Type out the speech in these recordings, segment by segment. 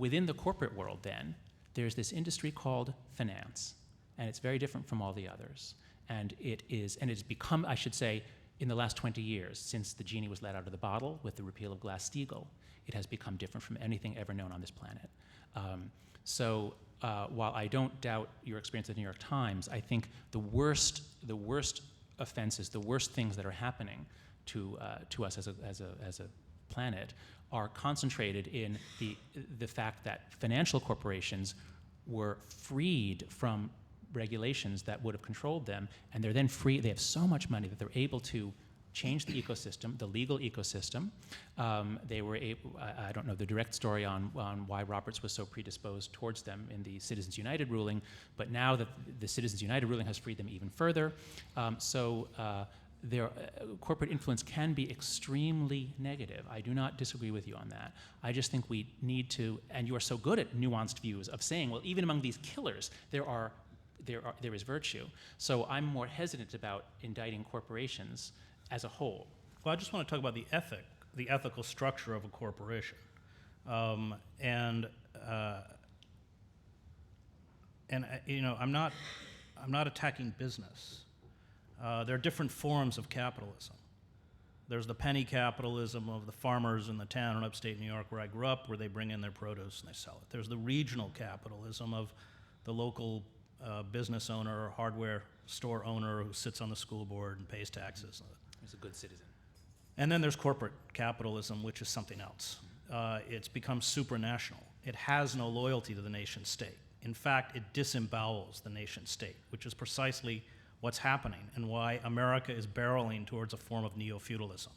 within the corporate world then, there's this industry called finance, and it's very different from all the others. And it's become, I should say, in the last 20 years, since the genie was let out of the bottle with the repeal of Glass-Steagall, it has become different from anything ever known on this planet. While I don't doubt your experience at the New York Times, I think the worst offenses, the worst things that are happening to us as a planet are concentrated in the fact that financial corporations were freed from regulations that would have controlled them, and they're then free. They have so much money that they're able to change the ecosystem, the legal ecosystem. They were able, I don't know the direct story on why Roberts was so predisposed towards them in the Citizens United ruling, but now that the Citizens United ruling has freed them even further. Their corporate influence can be extremely negative. I do not disagree with you on that. I just think we need to, and you are so good at nuanced views of saying, well, even among these killers, there is virtue. So I'm more hesitant about indicting corporations as a whole. Well, I just want to talk about the ethical structure of a corporation, I'm not attacking business. There are different forms of capitalism. There's the penny capitalism of the farmers in the town in upstate New York where I grew up, where they bring in their produce and they sell it. There's the regional capitalism of the local business owner or hardware store owner who sits on the school board and pays taxes. He's a good citizen. And then there's corporate capitalism, which is something else. It's become supranational. It has no loyalty to the nation state. In fact, it disembowels the nation state, which is precisely what's happening and why America is barreling towards a form of neo-feudalism.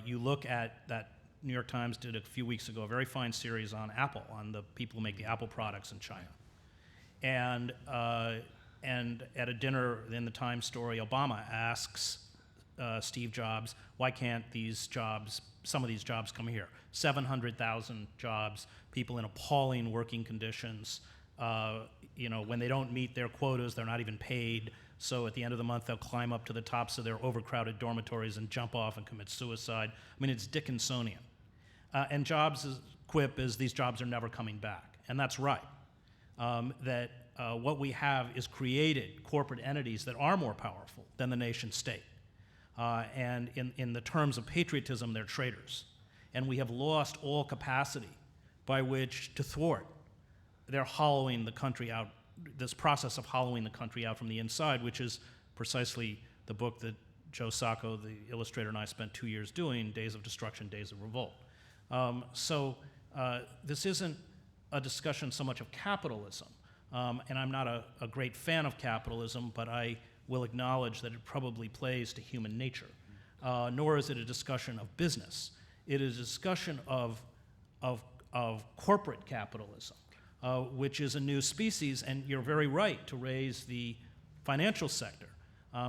You look at that, New York Times did a few weeks ago a very fine series on Apple, on the people who make the Apple products in China. And at a dinner in the Times story, Obama asks Steve Jobs, why can't some of these jobs come here? 700,000 jobs, people in appalling working conditions. When they don't meet their quotas, they're not even paid. So at the end of the month, they'll climb up to the tops of their overcrowded dormitories and jump off and commit suicide. I mean, it's Dickinsonian. And Jobs' quip is these jobs are never coming back. And that's right. What we have is created corporate entities that are more powerful than the nation state. And in the terms of patriotism, they're traitors. And we have lost all capacity by which to thwart. They're hollowing the country out, this process of hollowing the country out from the inside, which is precisely the book that Joe Sacco, the illustrator, and I spent 2 years doing, Days of Destruction, Days of Revolt. This isn't a discussion so much of capitalism, and I'm not a great fan of capitalism, but I will acknowledge that it probably plays to human nature. Nor is it a discussion of business. It is a discussion of corporate capitalism, which is a new species, and you're very right to raise the financial sector.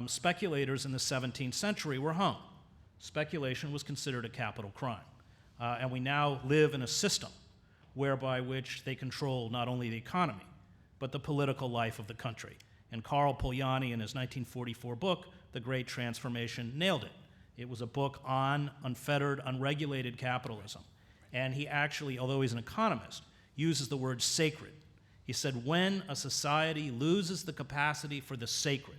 Speculators in the 17th century were hung. Speculation was considered a capital crime. And we now live in a system whereby which they control not only the economy, but the political life of the country. And Karl Polanyi, in his 1944 book, The Great Transformation, nailed it. It was a book on unfettered, unregulated capitalism. And he actually, although he's an economist, uses the word sacred. He said, when a society loses the capacity for the sacred,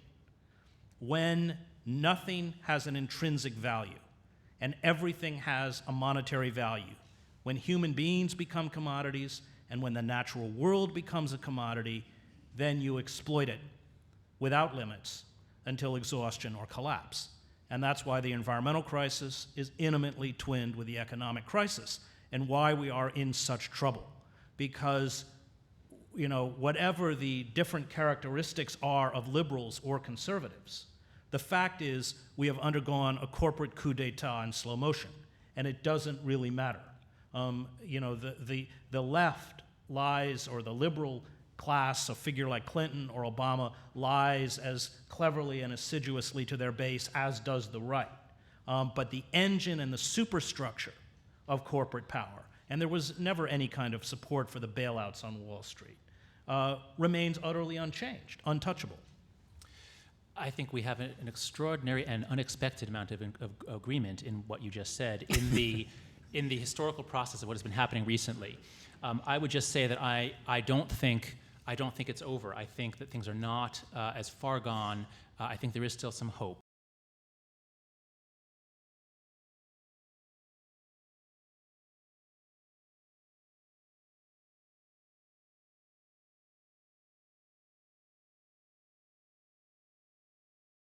when nothing has an intrinsic value and everything has a monetary value, when human beings become commodities and when the natural world becomes a commodity, then you exploit it without limits until exhaustion or collapse. And that's why the environmental crisis is intimately twinned with the economic crisis and why we are in such trouble. Because, whatever the different characteristics are of liberals or conservatives, the fact is we have undergone a corporate coup d'etat in slow motion, and it doesn't really matter. The left lies, or the liberal class, a figure like Clinton or Obama, lies as cleverly and assiduously to their base as does the right. But the engine and the superstructure of corporate power, and there was never any kind of support for the bailouts on Wall Street, remains utterly unchanged, untouchable. I think we have an extraordinary and unexpected amount of agreement in what you just said, in in the historical process of what has been happening recently, I would just say that I don't think it's over. I think that things are not as far gone. I think there is still some hope.